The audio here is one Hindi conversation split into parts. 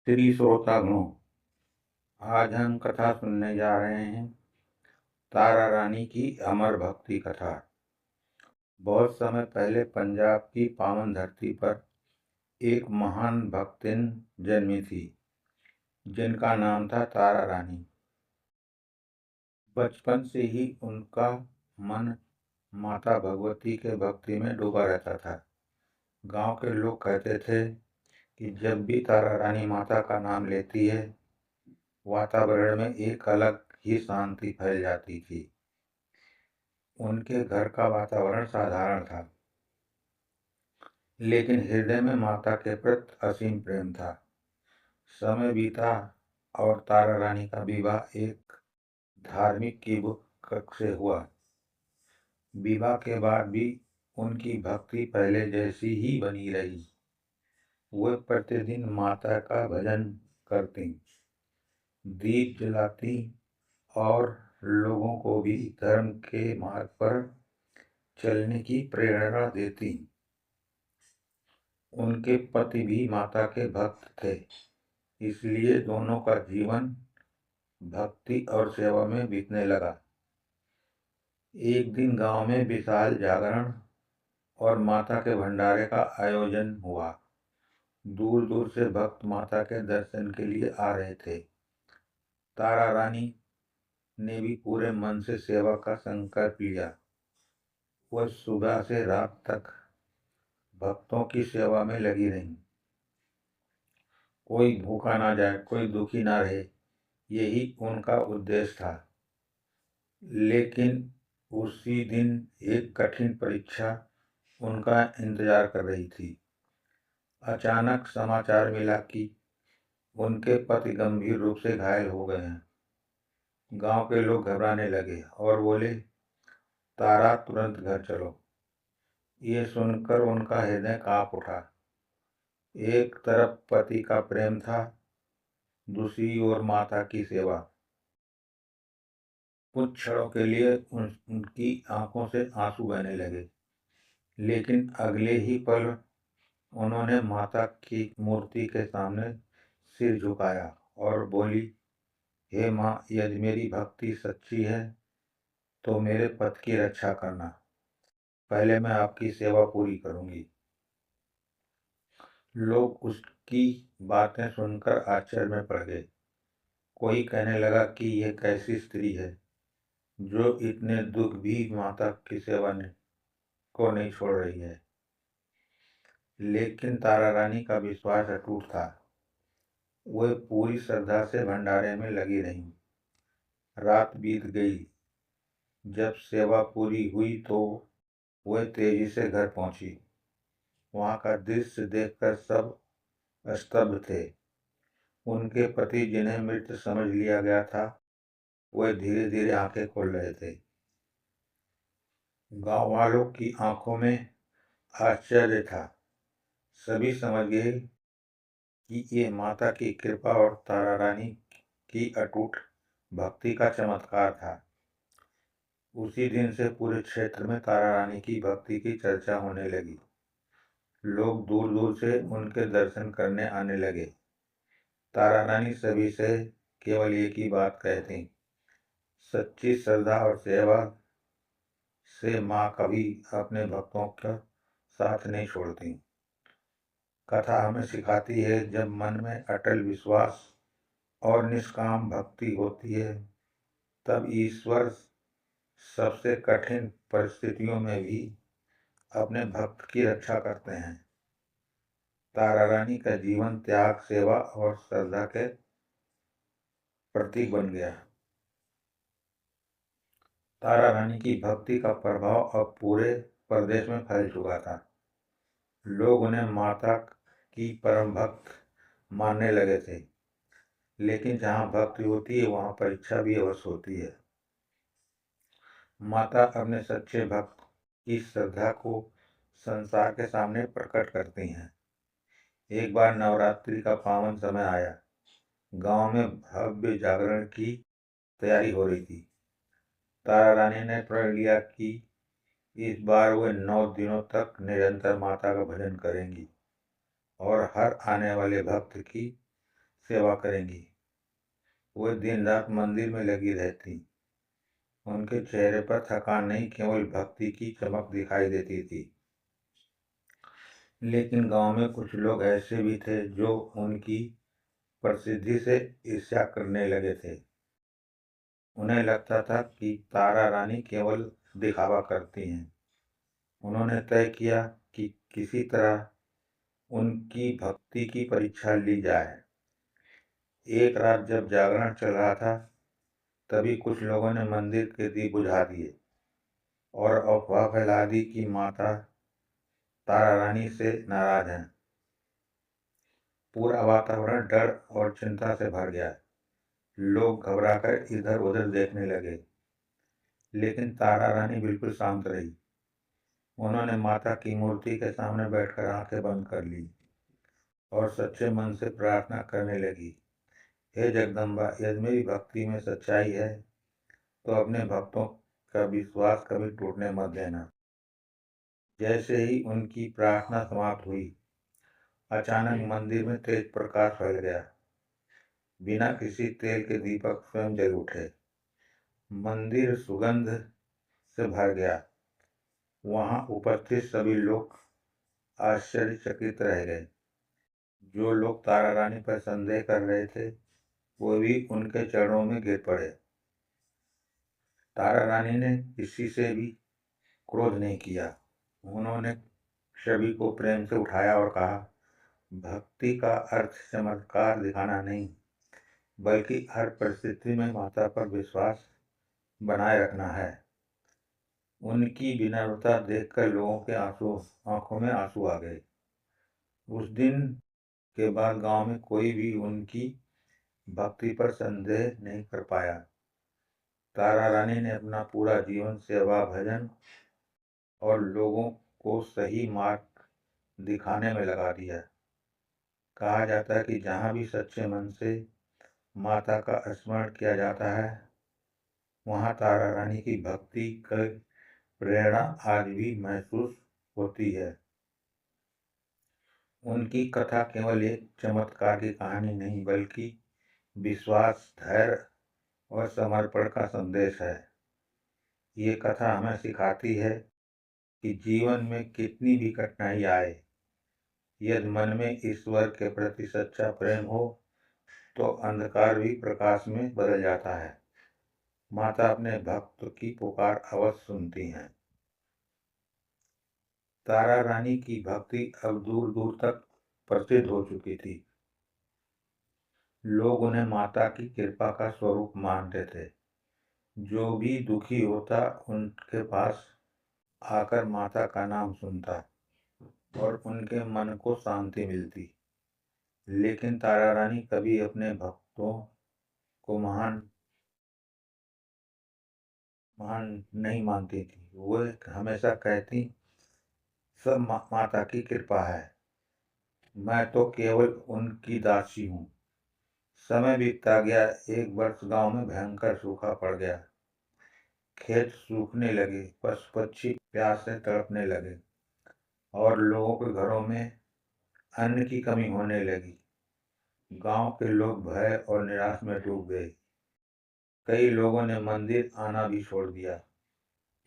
श्री श्रोतागणों, आज हम कथा सुनने जा रहे हैं तारा रानी की अमर भक्ति कथा। बहुत समय पहले पंजाब की पावन धरती पर एक महान भक्तिन जन्मी थी, जिनका नाम था तारा रानी। बचपन से ही उनका मन माता भगवती के भक्ति में डूबा रहता था। गांव के लोग कहते थे कि जब भी तारा रानी माता का नाम लेती है, वातावरण में एक अलग ही शांति फैल जाती थी। उनके घर का वातावरण साधारण था, लेकिन हृदय में माता के प्रति असीम प्रेम था। समय बीता और तारा रानी का विवाह एक धार्मिक युवक से हुआ। विवाह के बाद भी उनकी भक्ति पहले जैसी ही बनी रही। वे प्रतिदिन माता का भजन करती, दीप जलाती और लोगों को भी धर्म के मार्ग पर चलने की प्रेरणा देती। उनके पति भी माता के भक्त थे, इसलिए दोनों का जीवन भक्ति और सेवा में बीतने लगा। एक दिन गांव में विशाल जागरण और माता के भंडारे का आयोजन हुआ। दूर दूर से भक्त माता के दर्शन के लिए आ रहे थे। तारा रानी ने भी पूरे मन से सेवा का संकल्प लिया। वह सुबह से रात तक भक्तों की सेवा में लगी रही। कोई भूखा ना जाए, कोई दुखी ना रहे, यही उनका उद्देश्य था। लेकिन उसी दिन एक कठिन परीक्षा उनका इंतजार कर रही थी। अचानक समाचार मिला कि उनके पति गंभीर रूप से घायल हो गए हैं। गांव के लोग घबराने लगे और बोले, तारा तुरंत घर चलो। ये सुनकर उनका हृदय कांप उठा। एक तरफ पति का प्रेम था, दूसरी ओर माता की सेवा। कुछ क्षणों के लिए उनकी आंखों से आंसू बहने लगे, लेकिन अगले ही पल उन्होंने माता की मूर्ति के सामने सिर झुकाया और बोली, हे माँ, यदि मेरी भक्ति सच्ची है तो मेरे पति की रक्षा करना। पहले मैं आपकी सेवा पूरी करूंगी। लोग उसकी बातें सुनकर आश्चर्य में पड़ गए। कोई कहने लगा कि यह कैसी स्त्री है जो इतने दुख भी माता की सेवा को नहीं छोड़ रही है। लेकिन तारा रानी का विश्वास अटूट था। वह पूरी श्रद्धा से भंडारे में लगी रही। रात बीत गई। जब सेवा पूरी हुई तो वह तेजी से घर पहुंची। वहां का दृश्य देखकर सब स्तब्ध थे। उनके पति, जिन्हें मृत समझ लिया गया था, वह धीरे धीरे आंखें खोल रहे थे। गांव वालों की आंखों में आश्चर्य था। सभी समझ गए कि ये माता की कृपा और तारा रानी की अटूट भक्ति का चमत्कार था। उसी दिन से पूरे क्षेत्र में तारा रानी की भक्ति की चर्चा होने लगी। लोग दूर दूर से उनके दर्शन करने आने लगे। तारा रानी सभी से केवल एक ही बात कहती, सच्ची श्रद्धा और सेवा से माँ कभी अपने भक्तों का साथ नहीं छोड़ती। कथा हमें सिखाती है, जब मन में अटल विश्वास और निष्काम भक्ति होती है, तब ईश्वर सबसे कठिन परिस्थितियों में भी अपने भक्त की रक्षा करते हैं। तारा रानी का जीवन त्याग, सेवा और श्रद्धा के प्रतीक बन गया। तारा रानी की भक्ति का प्रभाव अब पूरे प्रदेश में फैल चुका था। लोग उन्हें माता की परम भक्त मानने लगे थे। लेकिन जहाँ भक्ति होती है, वहाँ परीक्षा भी अवश्य होती है। माता अपने सच्चे भक्त की श्रद्धा को संसार के सामने प्रकट करती हैं। एक बार नवरात्रि का पावन समय आया। गांव में भव्य जागरण की तैयारी हो रही थी। तारा रानी ने प्रण लिया कि इस बार वे 9 दिनों तक निरंतर माता का भजन करेंगी और हर आने वाले भक्त की सेवा करेंगी। वो दिन रात मंदिर में लगी रहती। उनके चेहरे पर थकान नहीं, केवल भक्ति की चमक दिखाई देती थी। लेकिन गांव में कुछ लोग ऐसे भी थे जो उनकी प्रसिद्धि से ईर्ष्या करने लगे थे। उन्हें लगता था कि तारा रानी केवल दिखावा करती हैं। उन्होंने तय किया कि किसी तरह उनकी भक्ति की परीक्षा ली जाए। एक रात जब जागरण चल रहा था, तभी कुछ लोगों ने मंदिर के दीप बुझा दिए और अफवाह फैला दी कि माता तारा रानी से नाराज हैं। पूरा वातावरण डर और चिंता से भर गया। लोग घबराकर इधर उधर देखने लगे, लेकिन तारा रानी बिल्कुल शांत रही। उन्होंने माता की मूर्ति के सामने बैठकर आंखें बंद कर ली और सच्चे मन से प्रार्थना करने लगी। हे जगदम्बा, यदि मेरी भक्ति में सच्चाई है तो अपने भक्तों का विश्वास कभी टूटने मत देना। जैसे ही उनकी प्रार्थना समाप्त हुई, अचानक मंदिर में तेज प्रकाश फैल गया। बिना किसी तेल के दीपक स्वयं जल उठे। मंदिर सुगंध से भर गया। वहां उपस्थित सभी लोग आश्चर्यचकित रह गए। जो लोग तारा रानी पर संदेह कर रहे थे, वो भी उनके चरणों में गिर पड़े। तारा रानी ने किसी से भी क्रोध नहीं किया। उन्होंने सभी को प्रेम से उठाया और कहा, भक्ति का अर्थ चमत्कार दिखाना नहीं, बल्कि हर परिस्थिति में माता पर विश्वास बनाए रखना है। उनकी विनम्रता देखकर लोगों के आंखों में आंसू आ गए। उस दिन के बाद गांव में कोई भी उनकी भक्ति पर संदेह नहीं कर पाया। तारा रानी ने अपना पूरा जीवन सेवा, भजन और लोगों को सही मार्ग दिखाने में लगा दिया। कहा जाता है कि जहाँ भी सच्चे मन से माता का स्मरण किया जाता है, वहाँ तारा रानी की भक्ति की प्रेरणा आज भी महसूस होती है। उनकी कथा केवल एक चमत्कार की कहानी नहीं, बल्कि विश्वास, धैर्य और समर्पण का संदेश है। ये कथा हमें सिखाती है कि जीवन में कितनी भी कठिनाई आए, यदि मन में ईश्वर के प्रति सच्चा प्रेम हो तो अंधकार भी प्रकाश में बदल जाता है। माता अपने भक्त की पुकार अवश्य सुनती हैं। तारा रानी की भक्ति अब दूर दूर तक प्रसिद्ध हो चुकी थी। लोग उन्हें माता की कृपा का स्वरूप मानते थे। जो भी दुखी होता, उनके पास आकर माता का नाम सुनता और उनके मन को शांति मिलती। लेकिन तारा रानी कभी अपने भक्तों को महान नहीं मानती थी। वो हमेशा कहती, सब माता की कृपा है, मैं तो केवल उनकी दासी हूँ। समय बीतता गया। एक वर्ष गांव में भयंकर सूखा पड़ गया। खेत सूखने लगे, पशु पक्षी प्यास से तड़पने लगे और लोगों के घरों में अन्न की कमी होने लगी। गांव के लोग भय और निराश में डूब गए। कई लोगों ने मंदिर आना भी छोड़ दिया।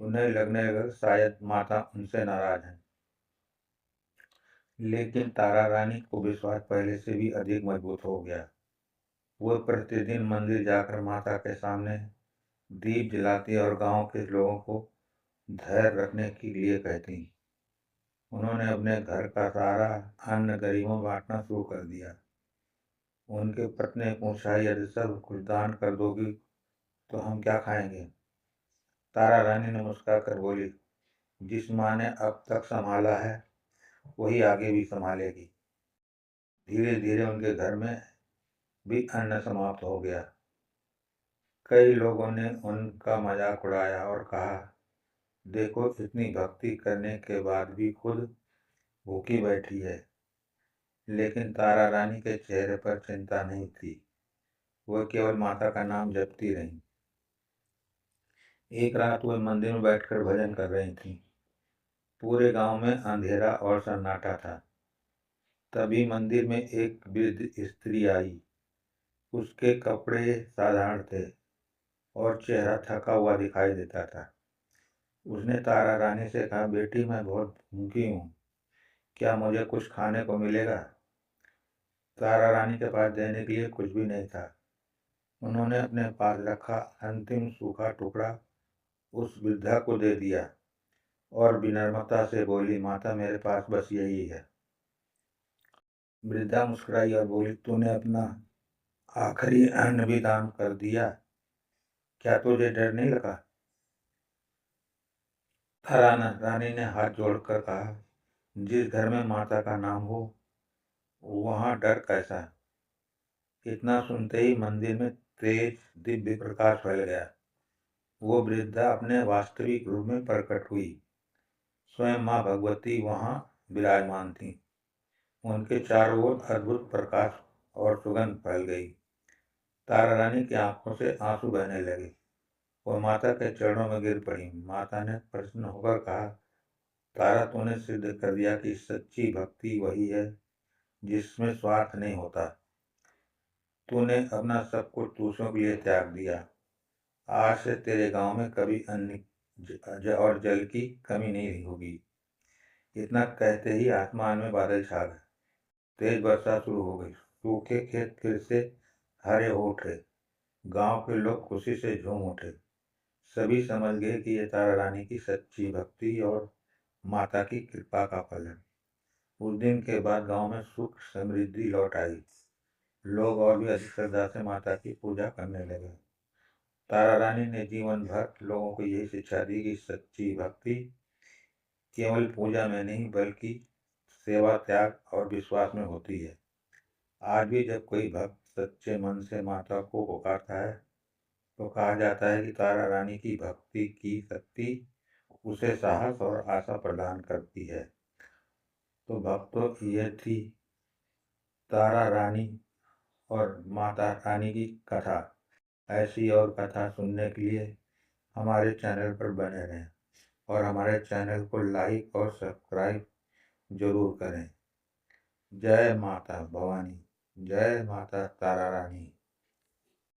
उन्हें लगने लगा शायद माता उनसे नाराज है। लेकिन तारा रानी को विश्वास पहले से भी अधिक मजबूत हो गया। वो प्रतिदिन मंदिर जाकर माता के सामने दीप जलाती और गांव के लोगों को धैर्य रखने के लिए कहती। उन्होंने अपने घर का सारा अन्न गरीबों बांटना शुरू कर दिया। उनके पत्नी ने पूछा, यदि सब कुछ दान कर दोगी तो हम क्या खाएंगे? तारा रानी ने मुस्कुराकर बोली, जिस माँ ने अब तक संभाला है वही आगे भी संभालेगी। धीरे धीरे उनके घर में भी अन्न समाप्त हो गया। कई लोगों ने उनका मजाक उड़ाया और कहा, देखो, इतनी भक्ति करने के बाद भी खुद भूखी बैठी है। लेकिन तारा रानी के चेहरे पर चिंता नहीं थी। वह केवल माता का नाम जपती रही। एक रात वह मंदिर में बैठकर भजन कर रही थी। पूरे गांव में अंधेरा और सन्नाटा था। तभी मंदिर में एक वृद्ध स्त्री आई। उसके कपड़े साधारण थे और चेहरा थका हुआ दिखाई देता था। उसने तारा रानी से कहा, बेटी मैं बहुत भूखी हूँ, क्या मुझे कुछ खाने को मिलेगा? तारा रानी के पास देने के लिए कुछ भी नहीं था। उन्होंने अपने पास रखा अंतिम सूखा टुकड़ा उस वृद्धा को दे दिया और विनम्रता से बोली, माता मेरे पास बस यही है। वृद्धा मुस्कुराई और बोली, तूने अपना आखिरी अन्न भी दान कर दिया, क्या तुझे डर नहीं लगा? तारा रानी ने हाथ जोड़कर कहा, जिस घर में माता का नाम हो वहां डर कैसा? इतना सुनते ही मंदिर में तेज दिव्य प्रकाश फैल गया। वो वृद्धा अपने वास्तविक रूप में प्रकट हुई। स्वयं माँ भगवती वहां विराजमान थी। उनके चारों ओर अद्भुत प्रकाश और सुगंध फैल गई। तारा रानी की आंखों से आंसू बहने लगे। वो माता के चरणों में गिर पड़ी। माता ने प्रसन्न होकर कहा, तारा तूने सिद्ध कर दिया कि सच्ची भक्ति वही है जिसमें स्वार्थ नहीं होता। तूने अपना सब कुछ दूसरों के लिए त्याग दिया। आज से तेरे गांव में कभी अन्न और जल की कमी नहीं होगी। इतना कहते ही आसमान में बादल छा गए। तेज वर्षा शुरू हो गई। सूखे खेत फिर से हरे हो उठे। गांव के लोग खुशी से झूम उठे। सभी समझ गए कि ये तारा रानी की सच्ची भक्ति और माता की कृपा का फल है। उस दिन के बाद गांव में सुख समृद्धि लौट आई। लोग और भी अधिक श्रद्धा से माता की पूजा करने लगे। तारा रानी ने जीवन भर लोगों को यही शिक्षा दी कि सच्ची भक्ति केवल पूजा में नहीं बल्कि सेवा, त्याग और विश्वास में होती है। आज भी जब कोई भक्त सच्चे मन से माता को पुकारता है तो कहा जाता है कि तारा रानी की भक्ति की शक्ति उसे साहस और आशा प्रदान करती है। तो भक्तों, यह थी तारा रानी और माता रानी की कथा। ऐसी और कथा सुनने के लिए हमारे चैनल पर बने रहें और हमारे चैनल को लाइक और सब्सक्राइब जरूर करें। जय माता भवानी, जय माता तारा रानी।